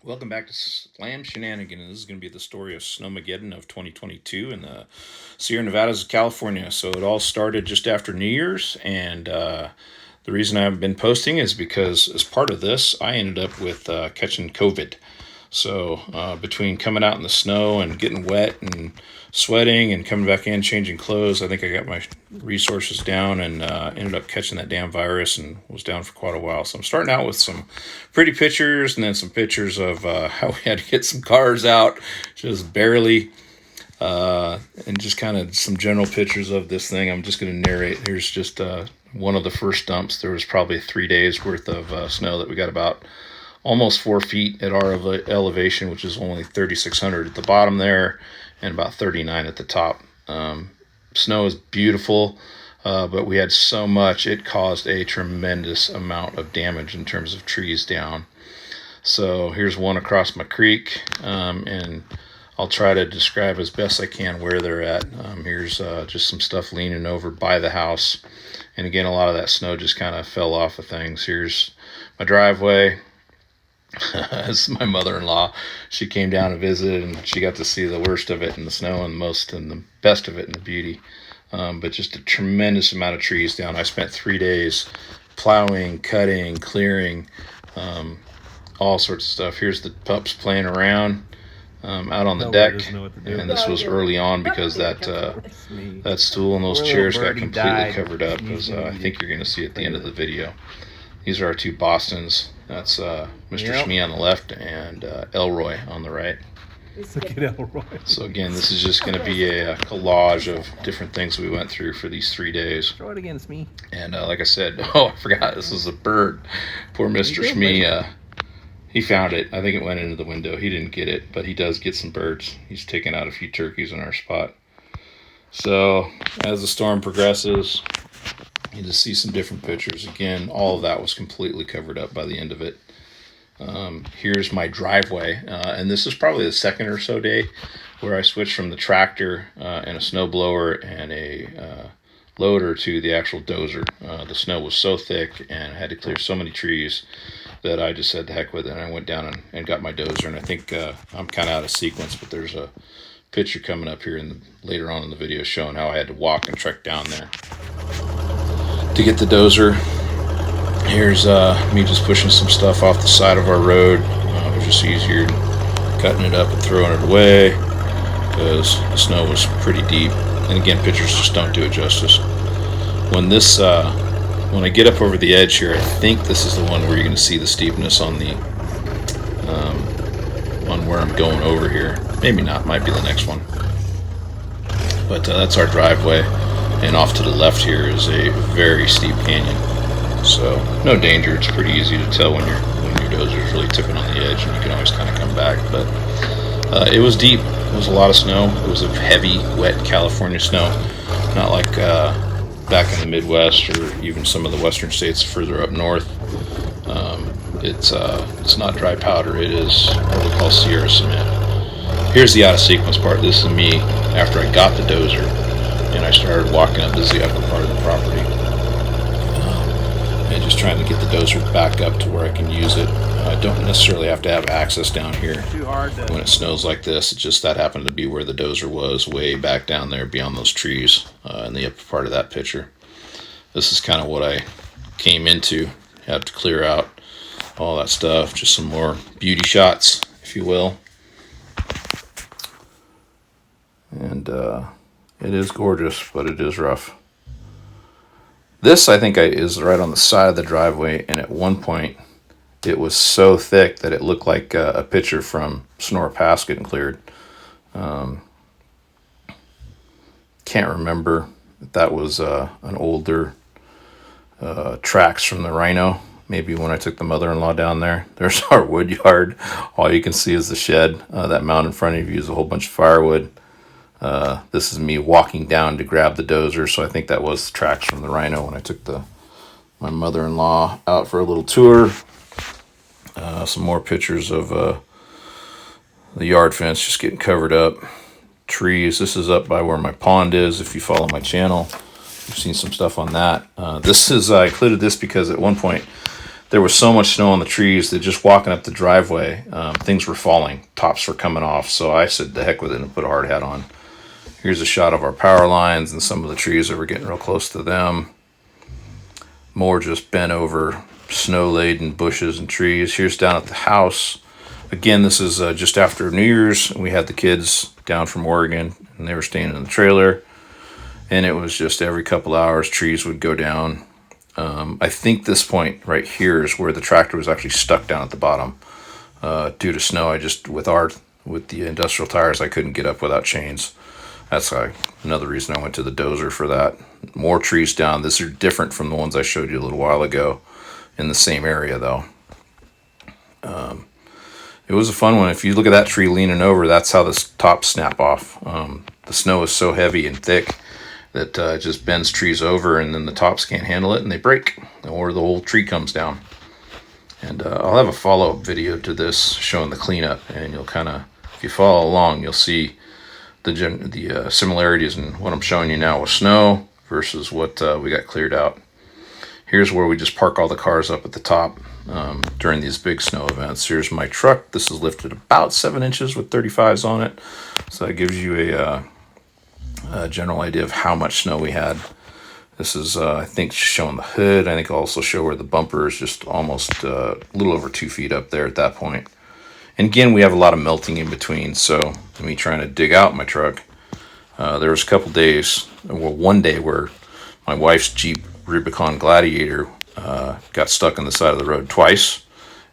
Welcome back to Slam Shenanigans. This is going to be the story of Snowmagedon of 2022 in the Sierra Nevadas of California. So it all started just after New Year's, and the reason I haven't been posting is because as part of this, I ended up with catching COVID. So between coming out in the snow and getting wet and sweating and coming back in, changing clothes, I think I got my resources down and ended up catching that damn virus and was down for quite a while. So I'm starting out with some pretty pictures and then some pictures of how we had to get some cars out, just barely, and just kind of some general pictures of this thing. I'm just going to narrate. Here's just one of the first dumps. There was probably 3 days worth of snow that we got about almost 4 feet at our elevation, which is only 3,600 at the bottom there and about 39 at the top. Snow is beautiful, but we had so much, it caused a tremendous amount of damage in terms of trees down. So here's one across my creek, and I'll try to describe as best I can where they're at. Here's just some stuff leaning over by the house. And again, a lot of that snow just kind of fell off of things. Here's my driveway. As my mother-in-law, she came down to visit and she got to see the worst of it in the snow and most and the best of it in the beauty. But just a tremendous amount of trees down. I spent 3 days plowing, cutting, clearing, all sorts of stuff. Here's the pups playing around out on the deck, and this was early on because that stool and those chairs got completely covered up, as I think you're going to see at the end of the video. These are our two Bostons. That's Mr. Shmee on the left and Elroy on the right. Look at Elroy. So again, this is just going to be a collage of different things we went through for these 3 days. Throw it against me. And like I said, I forgot, this is a bird. Poor Mr. Shmee, he found it. I think it went into the window. He didn't get it, but he does get some birds. He's taken out a few turkeys in our spot. So as the storm progresses, you just see some different pictures. Again, all of that was completely covered up by the end of it. Here's my driveway, and this is probably the second or so day where I switched from the tractor and a snow blower and a loader to the actual dozer. The snow was so thick and I had to clear so many trees that I just said the heck with it, and I went down and got my dozer. And I think I'm kind of out of sequence, but there's a picture coming up here later on in the video showing how I had to walk and trek down there to get the dozer. Here's me just pushing some stuff off the side of our road. It was just easier cutting it up and throwing it away because the snow was pretty deep. And again, pictures just don't do it justice. When I get up over the edge here, I think this is the one where you're going to see the steepness on the on where I'm going over here. Maybe not, might be the next one. But that's our driveway. And off to the left here is a very steep canyon. So no danger. It's pretty easy to tell when your dozer's really tipping on the edge, and you can always kind of come back. But it was deep. It was a lot of snow. It was a heavy, wet California snow. Not like back in the Midwest or even some of the western states further up north. It's not dry powder. It is what we call Sierra cement. Here's the out of sequence part. This is me after I got the dozer and I started walking up to the upper part of the property, and just trying to get the dozer back up to where I can use it. I don't necessarily have to have access down here when it snows like this. It just that happened to be where the dozer was, way back down there beyond those trees in the upper part of that picture. This is kind of what I came into. Had to clear out all that stuff. Just some more beauty shots, if you will. And it is gorgeous, but it is rough. This, I think, is right on the side of the driveway, and at one point, it was so thick that it looked like a picture from Sonora Pass getting cleared. Can't remember if that was an older tracks from the Rhino. Maybe when I took the mother-in-law down there. There's our wood yard. All you can see is the shed. That mound in front of you is a whole bunch of firewood. This is me walking down to grab the dozer, so I think that was tracks from the Rhino when I took my mother-in-law out for a little tour. Some more pictures of the yard fence just getting covered up. Trees. This is up by where my pond is. If you follow my channel, you've seen some stuff on that. I included this because at one point there was so much snow on the trees that just walking up the driveway, things were falling, tops were coming off. So I said, the heck with it, and put a hard hat on. Here's a shot of our power lines and some of the trees that were getting real close to them. More just bent over, snow-laden bushes and trees. Here's down at the house. Again, this is just after New Year's. We had the kids down from Oregon, and they were staying in the trailer. And it was just every couple hours, trees would go down. I think this point right here is where the tractor was actually stuck down at the bottom due to snow. With the industrial tires, I couldn't get up without chains. That's another reason I went to the dozer for that. More trees down. These are different from the ones I showed you a little while ago in the same area, though. It was a fun one. If you look at that tree leaning over, that's how the tops snap off. The snow is so heavy and thick that it just bends trees over, and then the tops can't handle it and they break, or the whole tree comes down. And I'll have a follow-up video to this showing the cleanup, and you'll kind of, if you follow along, you'll see the similarities in what I'm showing you now with snow versus what we got cleared out. Here's where we just park all the cars up at the top during these big snow events. Here's my truck. This is lifted about 7 inches with 35s on it. So that gives you a general idea of how much snow we had. This is, I think, showing the hood. I think I'll also show where the bumper is just almost a little over 2 feet up there at that point. And again, we have a lot of melting in between. So me trying to dig out my truck, there was a couple days, well, one day where my wife's Jeep Rubicon Gladiator got stuck on the side of the road twice,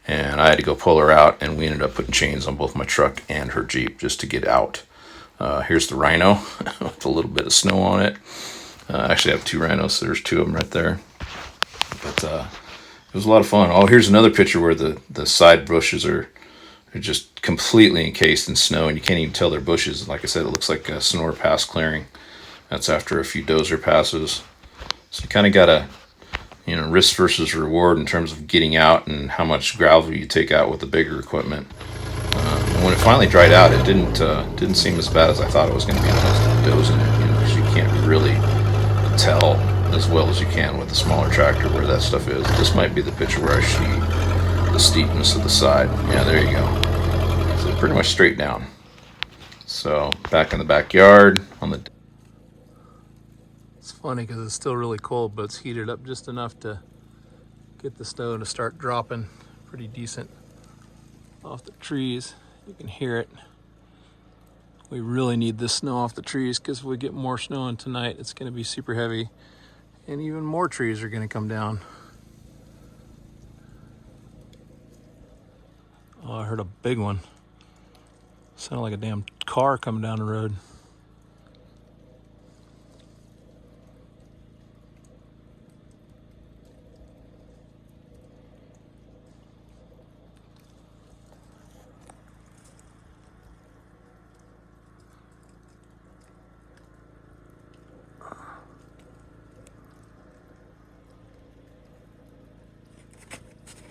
and I had to go pull her out, and we ended up putting chains on both my truck and her Jeep just to get out. Here's the Rhino with a little bit of snow on it. I actually have 2 Rhinos, so there's 2 of them right there. But it was a lot of fun. Oh, here's another picture where the side bushes are just completely encased in snow, and you can't even tell they're bushes. Like I said, it looks like a Sonora Pass clearing. That's after a few dozer passes. So you kind of got a risk versus reward in terms of getting out and how much gravel you take out with the bigger equipment. When it finally dried out, it didn't seem as bad as I thought it was going to be when I was dozing it, because you can't really tell as well as you can with the smaller tractor where that stuff is. This might be the picture where I see the steepness of the side. Yeah, there you go. So pretty much straight down. So back in the backyard on the. It's funny because it's still really cold, but it's heated up just enough to get the snow to start dropping pretty decent off the trees. You can hear it. We really need this snow off the trees, because if we get more snow in tonight, it's going to be super heavy, and even more trees are going to come down. Oh, I heard a big one. Sounded like a damn car coming down the road.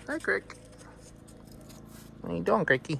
Hi, Crick. What are you doing, Cricky?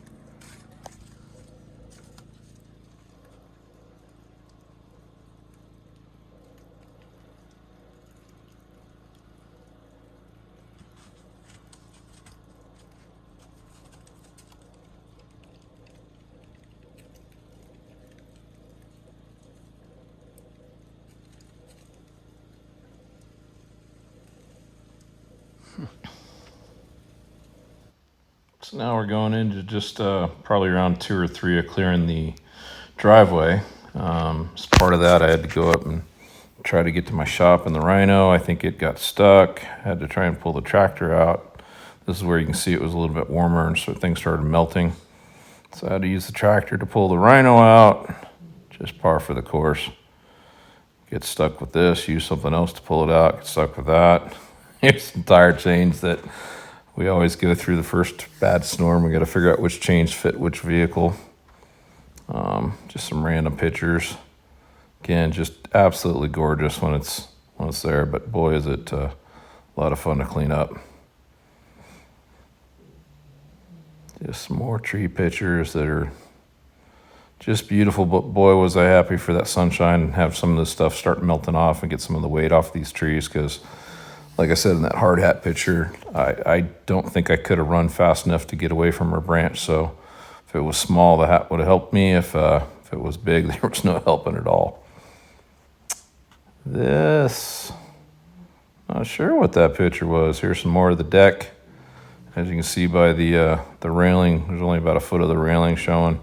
So now we're going into just probably around 2 or 3 of clearing the driveway. As part of that, I had to go up and try to get to my shop in the Rhino. I think it got stuck. I had to try and pull the tractor out. This is where you can see it was a little bit warmer, and so things started melting. So I had to use the tractor to pull the Rhino out. Just par for the course. Get stuck with this, use something else to pull it out, get stuck with that. Here's some tire chains that we always go through the first bad storm. We got to figure out which chains fit which vehicle. Just some random pictures. Again, just absolutely gorgeous when it's there, but boy, is it a lot of fun to clean up. Just some more tree pictures that are just beautiful, but boy, was I happy for that sunshine and have some of this stuff start melting off and get some of the weight off these trees, because like I said in that hard hat picture, I don't think I could have run fast enough to get away from her branch. So if it was small, the hat would have helped me. If it was big, there was no helping at all. This, not sure what that picture was. Here's some more of the deck. As you can see by the railing, there's only about a foot of the railing showing.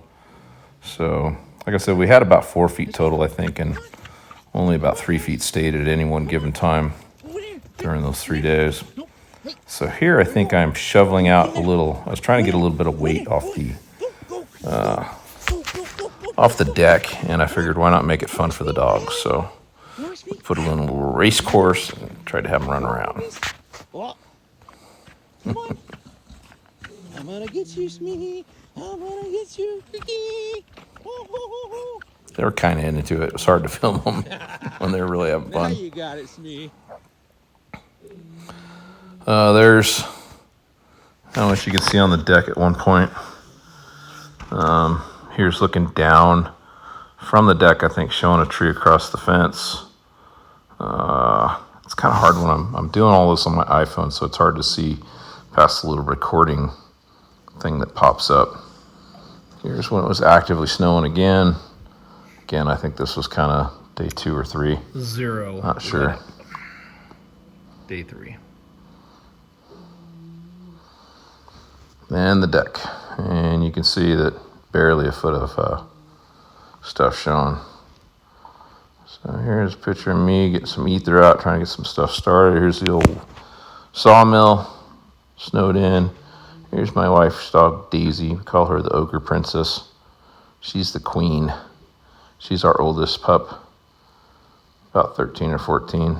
So, like I said, we had about 4 feet total, I think, and only about 3 feet stayed at any one given time during those 3 days. So here I think I'm shoveling out a little. I was trying to get a little bit of weight off the deck, and I figured why not make it fun for the dogs. So put it in a little race course and tried to have them run around. I'm gonna get you, Smee. I'm gonna get you. They were kind of into it. It was hard to film them when they were really having fun. Now you got it, Smee. There's how much you can see on the deck at one point. Here's looking down from the deck, I think, showing a tree across the fence. It's kind of hard when I'm doing all this on my iPhone, so it's hard to see past the little recording thing that pops up. Here's when it was actively snowing again. Again, I think this was kind of day 2 or 3. 0. Not sure. Day 3. And the deck. And you can see that barely a foot of stuff showing. So here's a picture of me getting some ether out, trying to get some stuff started. Here's the old sawmill, snowed in. Here's my wife's dog, Daisy. We call her the Ogre Princess. She's the queen. She's our oldest pup, about 13 or 14.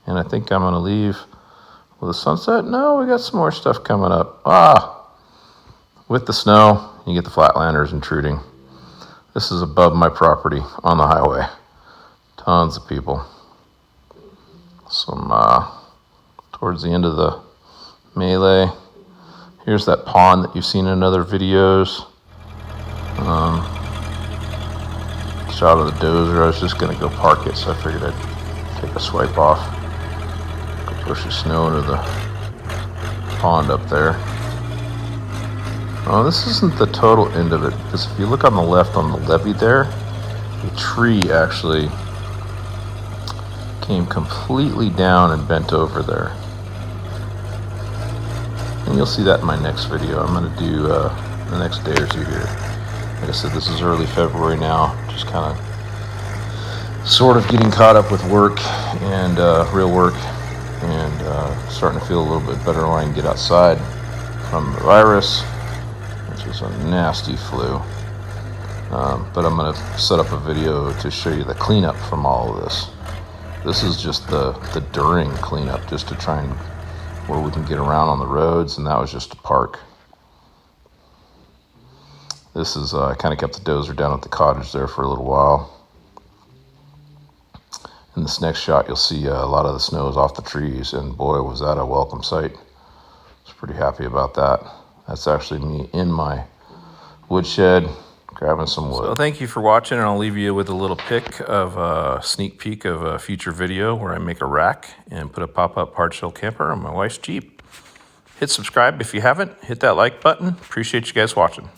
And I think I'm going to leave with a sunset. No, we got some more stuff coming up. With the snow, you get the flatlanders intruding. This is above my property on the highway. Tons of people. Some, towards the end of the melee. Here's that pond that you've seen in other videos. Shot of the dozer. I was just going to go park it, so I figured I'd take a swipe off. Go push the snow into the pond up there. Oh, this isn't the total end of it, because if you look on the left on the levee there, the tree actually came completely down and bent over there. And you'll see that in my next video. I'm going to do the next day or 2 here. Like I said, this is early February now. Just kind of sort of getting caught up with work and real work. And starting to feel a little bit better when I can get outside from the virus, which is a nasty flu. But I'm going to set up a video to show you the cleanup from all of this. This is just the during cleanup, just to try and where we can get around on the roads, and that was just a park. This is, I kind of kept the dozer down at the cottage there for a little while. In this next shot, you'll see a lot of the snow is off the trees, and boy, was that a welcome sight. I was pretty happy about that. That's actually me in my woodshed grabbing some wood. So thank you for watching, and I'll leave you with a little sneak peek of a future video where I make a rack and put a pop-up hard shell camper on my wife's Jeep. Hit subscribe if you haven't. Hit that like button. Appreciate you guys watching.